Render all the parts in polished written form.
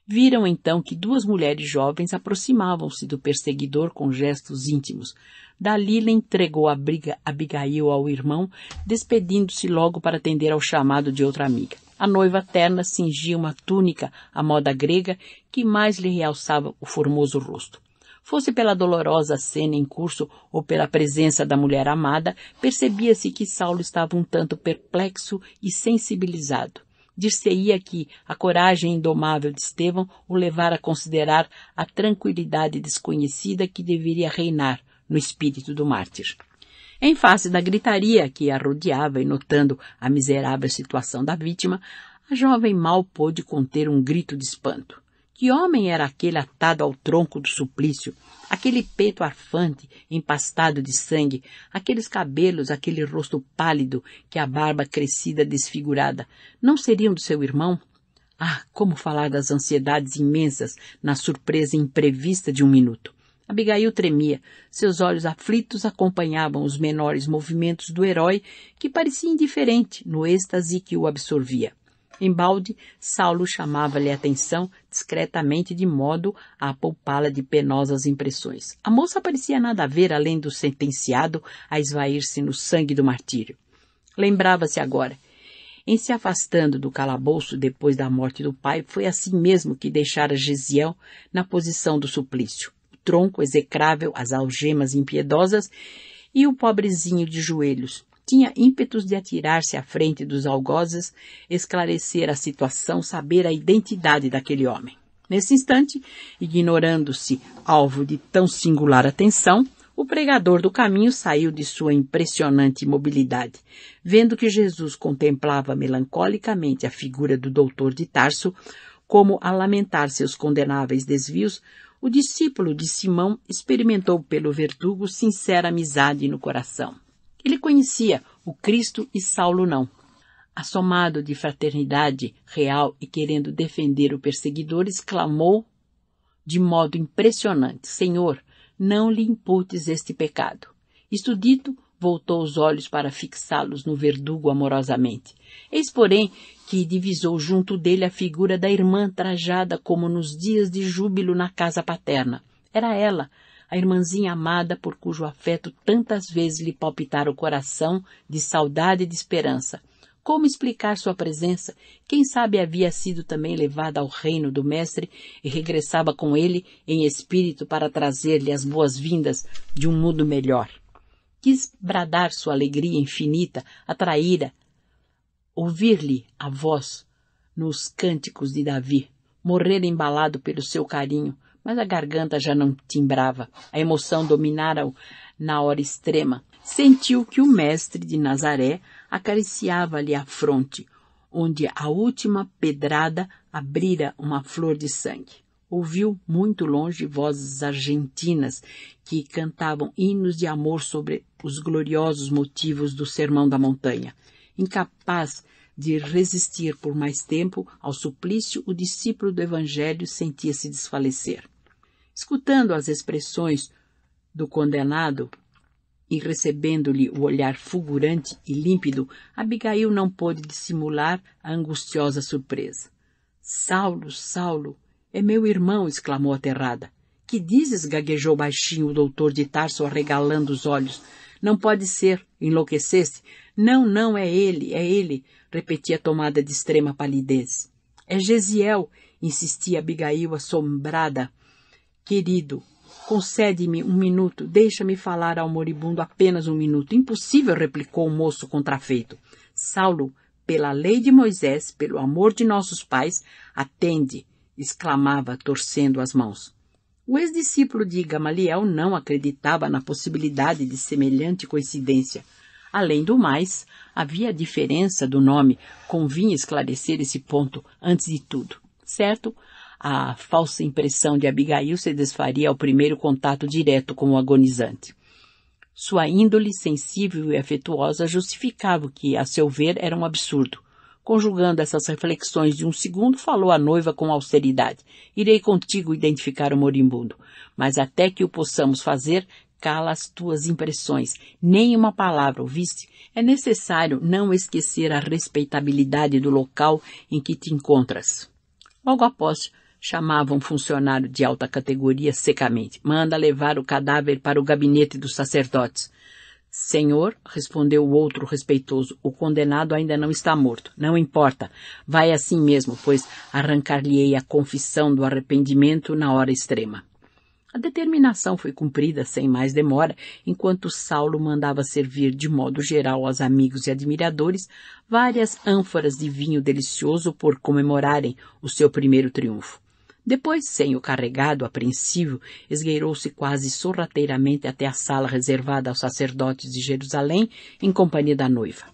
Viram então que 2 mulheres jovens aproximavam-se do perseguidor com gestos íntimos. Dalila entregou Abigail ao irmão, despedindo-se logo para atender ao chamado de outra amiga. A noiva terna cingia uma túnica à moda grega que mais lhe realçava o formoso rosto. Fosse pela dolorosa cena em curso ou pela presença da mulher amada, percebia-se que Saulo estava um tanto perplexo e sensibilizado. Dir-se-ia que a coragem indomável de Estevão o levara a considerar a tranquilidade desconhecida que deveria reinar no espírito do mártir. Em face da gritaria que a rodeava e notando a miserável situação da vítima, a jovem mal pôde conter um grito de espanto. Que homem era aquele atado ao tronco do suplício? Aquele peito arfante, empastado de sangue, aqueles cabelos, aquele rosto pálido, que a barba crescida desfigurada, não seriam do seu irmão? Ah, como falar das ansiedades imensas na surpresa imprevista de um minuto. Abigail tremia. Seus olhos aflitos acompanhavam os menores movimentos do herói, que parecia indiferente no êxtase que o absorvia. Embalde, Saulo chamava-lhe a atenção discretamente de modo a poupá-la de penosas impressões. A moça parecia nada a ver além do sentenciado a esvair-se no sangue do martírio. Lembrava-se agora. Em se afastando do calabouço depois da morte do pai, foi assim mesmo que deixara Gesiel na posição do suplício. O tronco execrável, as algemas impiedosas e o pobrezinho de joelhos. Tinha ímpetos de atirar-se à frente dos algozes, esclarecer a situação, saber a identidade daquele homem. Nesse instante, ignorando-se alvo de tão singular atenção, o pregador do caminho saiu de sua impressionante imobilidade. Vendo que Jesus contemplava melancolicamente a figura do doutor de Tarso, como a lamentar seus condenáveis desvios, o discípulo de Simão experimentou pelo verdugo sincera amizade no coração. Ele conhecia o Cristo e Saulo não. Assomado de fraternidade real e querendo defender o perseguidor, exclamou de modo impressionante: Senhor, não lhe imputes este pecado. Isto dito, voltou os olhos para fixá-los no verdugo amorosamente. Eis, porém, que divisou junto dele a figura da irmã trajada como nos dias de júbilo na casa paterna. Era ela, a irmãzinha amada por cujo afeto tantas vezes lhe palpitara o coração de saudade e de esperança. Como explicar sua presença? Quem sabe havia sido também levada ao reino do Mestre e regressava com ele em espírito para trazer-lhe as boas-vindas de um mundo melhor. Quis bradar sua alegria infinita, atraíra, ouvir-lhe a voz nos cânticos de Davi, morrer embalado pelo seu carinho, mas a garganta já não timbrava. A emoção dominara-o na hora extrema. Sentiu que o mestre de Nazaré acariciava-lhe a fronte, onde a última pedrada abrira uma flor de sangue. Ouviu muito longe vozes argentinas que cantavam hinos de amor sobre os gloriosos motivos do Sermão da Montanha. Incapaz de resistir por mais tempo ao suplício, o discípulo do Evangelho sentia-se desfalecer. Escutando as expressões do condenado e recebendo-lhe o olhar fulgurante e límpido, Abigail não pôde dissimular a angustiosa surpresa. Saulo, Saulo, é meu irmão, exclamou aterrada. Que dizes? Gaguejou baixinho o doutor de Tarso, arregalando os olhos. Não pode ser, enlouqueceste? Não, não, é ele, repetia tomada de extrema palidez. É Gesiel, insistia Abigail assombrada. Querido, concede-me um minuto, deixa-me falar ao moribundo apenas um minuto. Impossível, replicou o moço contrafeito. Saulo, pela lei de Moisés, pelo amor de nossos pais, atende, exclamava, torcendo as mãos. O ex-discípulo de Gamaliel não acreditava na possibilidade de semelhante coincidência. Além do mais, havia a diferença do nome. Convinha esclarecer esse ponto antes de tudo. Certo? A falsa impressão de Abigail se desfaria ao primeiro contato direto com o agonizante. Sua índole sensível e afetuosa justificava o que, a seu ver, era um absurdo. Conjugando essas reflexões de um segundo, falou a noiva com austeridade. Irei contigo identificar o moribundo, mas até que o possamos fazer, cala as tuas impressões. Nem uma palavra, ouviste? É necessário não esquecer a respeitabilidade do local em que te encontras. Logo após, chamava um funcionário de alta categoria secamente. Manda levar o cadáver para o gabinete dos sacerdotes. Senhor, respondeu o outro respeitoso, o condenado ainda não está morto. Não importa. Vai assim mesmo, pois arrancar-lhe-ei a confissão do arrependimento na hora extrema. A determinação foi cumprida sem mais demora, enquanto Saulo mandava servir de modo geral aos amigos e admiradores várias ânforas de vinho delicioso por comemorarem o seu primeiro triunfo. Depois, sem o carregado apreensivo, esgueirou-se quase sorrateiramente até a sala reservada aos sacerdotes de Jerusalém, em companhia da noiva.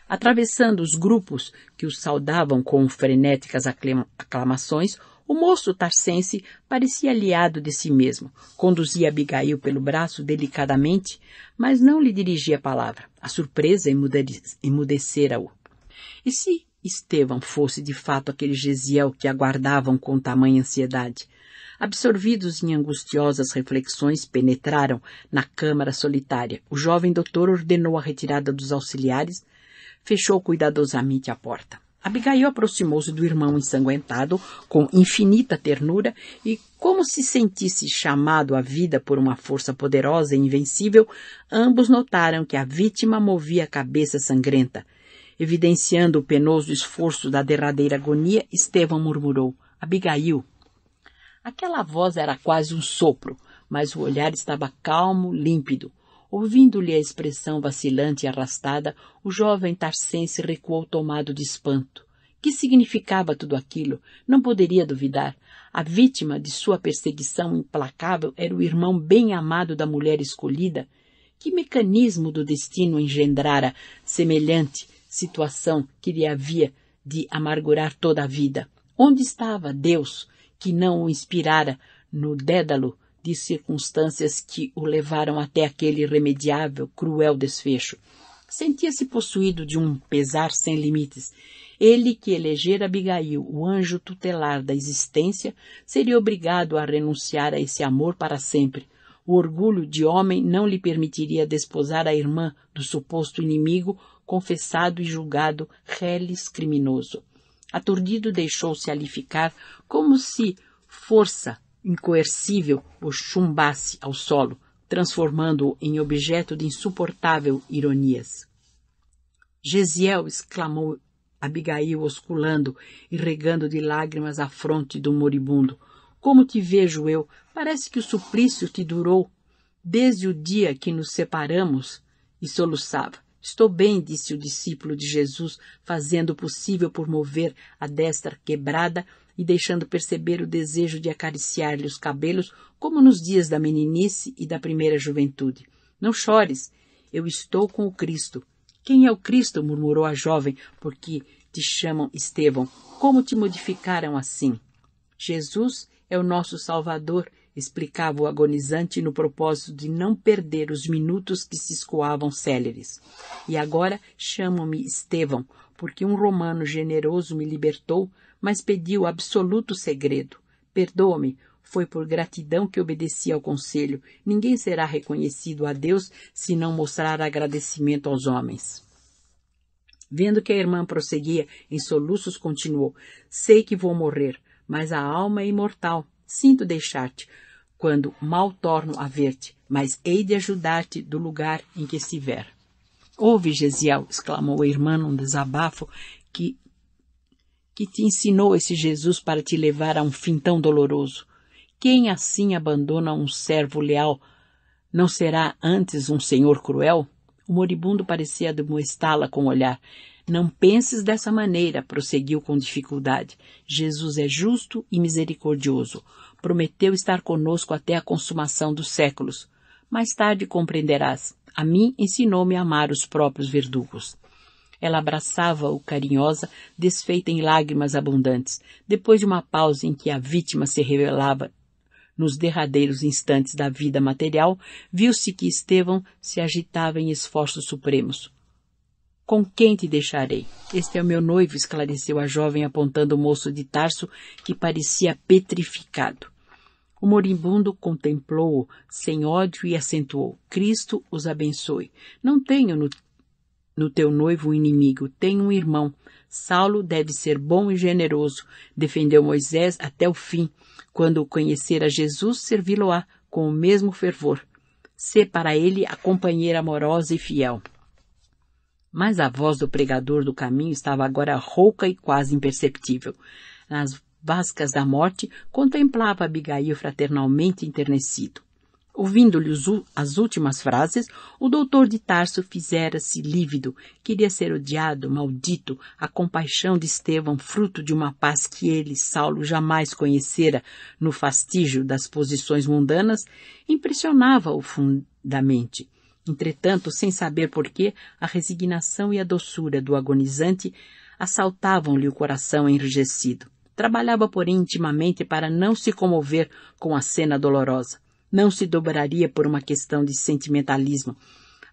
Atravessando os grupos que os saudavam com frenéticas aclamações, o moço tarsense parecia aliado de si mesmo. Conduzia Abigail pelo braço delicadamente, mas não lhe dirigia a palavra. A surpresa emudecera-o. E se Estevão fosse de fato aquele Gesiel que aguardavam com tamanha ansiedade? Absorvidos em angustiosas reflexões, penetraram na câmara solitária. O jovem doutor ordenou a retirada dos auxiliares, fechou cuidadosamente a porta. Abigail aproximou-se do irmão ensanguentado com infinita ternura e, como se sentisse chamado à vida por uma força poderosa e invencível, ambos notaram que a vítima movia a cabeça sangrenta. Evidenciando o penoso esforço da derradeira agonia, Estevão murmurou, Abigail. Aquela voz era quase um sopro, mas o olhar estava calmo, límpido. Ouvindo-lhe a expressão vacilante e arrastada, o jovem tarsense recuou tomado de espanto. Que significava tudo aquilo? Não poderia duvidar. A vítima de sua perseguição implacável era o irmão bem amado da mulher escolhida. Que mecanismo do destino engendrara semelhante situação que lhe havia de amargurar toda a vida? Onde estava Deus que não o inspirara no dédalo de circunstâncias que o levaram até aquele irremediável, cruel desfecho? Sentia-se possuído de um pesar sem limites. Ele que elegera Abigail, o anjo tutelar da existência, seria obrigado a renunciar a esse amor para sempre. O orgulho de homem não lhe permitiria desposar a irmã do suposto inimigo, confessado e julgado reles criminoso. Aturdido, deixou-se ali ficar, como se força incoercível o chumbasse ao solo, transformando-o em objeto de insuportável ironias. Gesiel, exclamou Abigail, osculando e regando de lágrimas a fronte do moribundo. Como te vejo eu? Parece que o suplício te durou desde o dia que nos separamos. E soluçava. Estou bem, disse o discípulo de Jesus, fazendo o possível por mover a destra quebrada e deixando perceber o desejo de acariciar-lhe os cabelos, como nos dias da meninice e da primeira juventude. Não chores, eu estou com o Cristo. Quem é o Cristo? Murmurou a jovem, porque te chamam Estevão. Como te modificaram assim? Jesus é o nosso Salvador, explicava o agonizante no propósito de não perder os minutos que se escoavam céleres. E agora chamam-me Estevão, porque um romano generoso me libertou, mas pediu absoluto segredo. Perdoa-me, foi por gratidão que obedeci ao conselho. Ninguém será reconhecido a Deus se não mostrar agradecimento aos homens. Vendo que a irmã prosseguia em soluços, continuou. Sei que vou morrer, mas a alma é imortal. Sinto deixar-te, quando mal torno a ver-te, mas hei de ajudar-te do lugar em que estiver. Ouve, Gesiel, exclamou a irmã num desabafo, que te ensinou esse Jesus para te levar a um fim tão doloroso? Quem assim abandona um servo leal não será antes um senhor cruel? O moribundo parecia admoestá-la com o olhar. Não penses dessa maneira, prosseguiu com dificuldade. Jesus é justo e misericordioso. Prometeu estar conosco até a consumação dos séculos. Mais tarde compreenderás. A mim ensinou-me a amar os próprios verdugos. Ela abraçava-o carinhosa, desfeita em lágrimas abundantes. Depois de uma pausa em que a vítima se revelava nos derradeiros instantes da vida material, viu-se que Estevão se agitava em esforços supremos. Com quem te deixarei? Este é o meu noivo, esclareceu a jovem, apontando o moço de Tarso, que parecia petrificado. O moribundo contemplou-o sem ódio e acentuou. Cristo os abençoe. Não tenho no teu noivo um inimigo, tenho um irmão. Saulo deve ser bom e generoso, defendeu Moisés até o fim. Quando conhecer a Jesus, servi-lo-á com o mesmo fervor. Sê para ele a companheira amorosa e fiel. Mas a voz do pregador do caminho estava agora rouca e quase imperceptível. Nas vascas da morte, contemplava Abigail fraternalmente enternecido. Ouvindo-lhe as últimas frases, o doutor de Tarso fizera-se lívido, queria ser odiado, maldito, a compaixão de Estevão, fruto de uma paz que ele, Saulo, jamais conhecera no fastígio das posições mundanas, impressionava-o fundamente. Entretanto, sem saber porquê, a resignação e a doçura do agonizante assaltavam-lhe o coração enrijecido. Trabalhava, porém, intimamente para não se comover com a cena dolorosa. Não se dobraria por uma questão de sentimentalismo.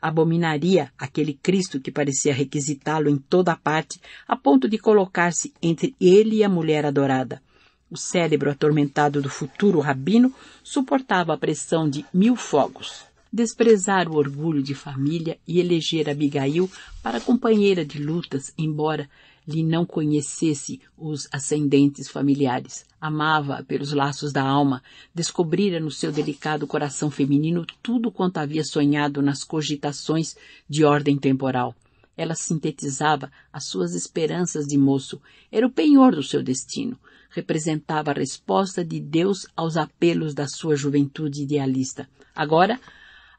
Abominaria aquele Cristo que parecia requisitá-lo em toda a parte, a ponto de colocar-se entre ele e a mulher adorada. O cérebro atormentado do futuro rabino suportava a pressão de 1000 fogos. Desprezar o orgulho de família e eleger Abigail para companheira de lutas, embora lhe não conhecesse os ascendentes familiares. Amava-a pelos laços da alma, descobrira no seu delicado coração feminino tudo quanto havia sonhado nas cogitações de ordem temporal. Ela sintetizava as suas esperanças de moço, era o penhor do seu destino, representava a resposta de Deus aos apelos da sua juventude idealista. Agora,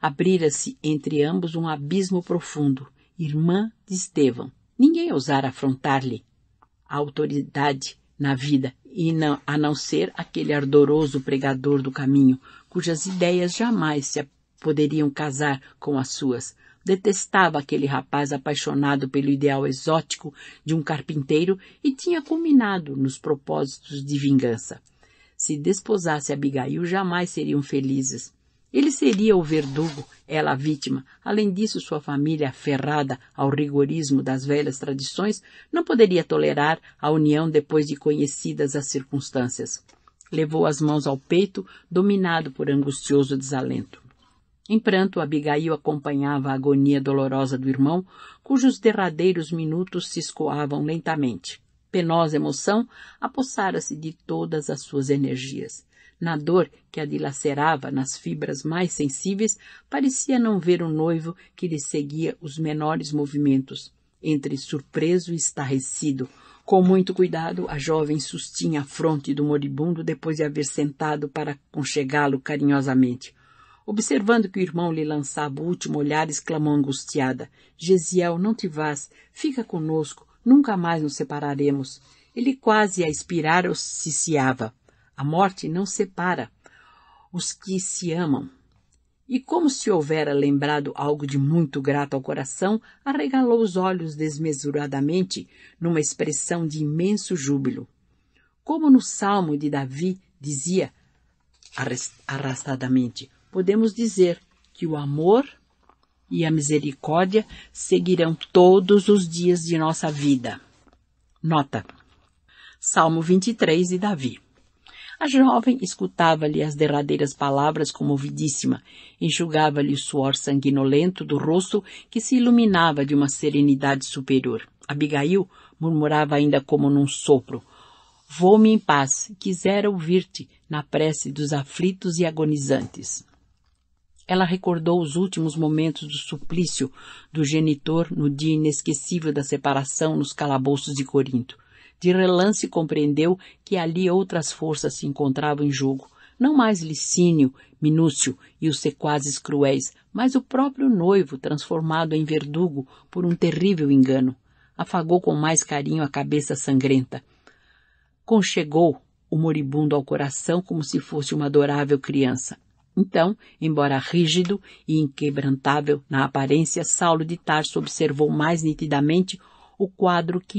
abrira-se entre ambos um abismo profundo. Irmã de Estevão. Ninguém ousara afrontar-lhe a autoridade na vida, a não ser aquele ardoroso pregador do caminho, cujas ideias jamais se poderiam casar com as suas. Detestava aquele rapaz apaixonado pelo ideal exótico de um carpinteiro e tinha culminado nos propósitos de vingança. Se desposasse Abigail, jamais seriam felizes. Ele seria o verdugo, ela a vítima. Além disso, sua família, aferrada ao rigorismo das velhas tradições, não poderia tolerar a união depois de conhecidas as circunstâncias. Levou as mãos ao peito, dominado por angustioso desalento. Em pranto, Abigail acompanhava a agonia dolorosa do irmão, cujos derradeiros minutos se escoavam lentamente. Penosa emoção apossara-se de todas as suas energias. Na dor que a dilacerava nas fibras mais sensíveis, parecia não ver o noivo que lhe seguia os menores movimentos. Entre surpreso e estarrecido, com muito cuidado, a jovem sustinha a fronte do moribundo depois de haver sentado para conchegá-lo carinhosamente. Observando que o irmão lhe lançava o último olhar, exclamou angustiada: Gesiel, não te vás, fica conosco, nunca mais nos separaremos. Ele quase a expirar ciciava. A morte não separa os que se amam. E como se houvera lembrado algo de muito grato ao coração, arregalou os olhos desmesuradamente numa expressão de imenso júbilo. Como no Salmo de Davi dizia arrastadamente, podemos dizer que o amor e a misericórdia seguirão todos os dias de nossa vida. Nota. Salmo 23 de Davi. A jovem escutava-lhe as derradeiras palavras comovidíssima, enxugava-lhe o suor sanguinolento do rosto que se iluminava de uma serenidade superior. Abigail murmurava ainda como num sopro: Vou-me em paz, quisera ouvir-te na prece dos aflitos e agonizantes. Ela recordou os últimos momentos do suplício do genitor no dia inesquecível da separação nos calabouços de Corinto. De relance compreendeu que ali outras forças se encontravam em jogo, não mais Licínio, Minúcio e os sequazes cruéis, mas o próprio noivo transformado em verdugo por um terrível engano. Afagou com mais carinho a cabeça sangrenta. Conchegou o moribundo ao coração como se fosse uma adorável criança. Então, embora rígido e inquebrantável na aparência, Saulo de Tarso observou mais nitidamente o quadro que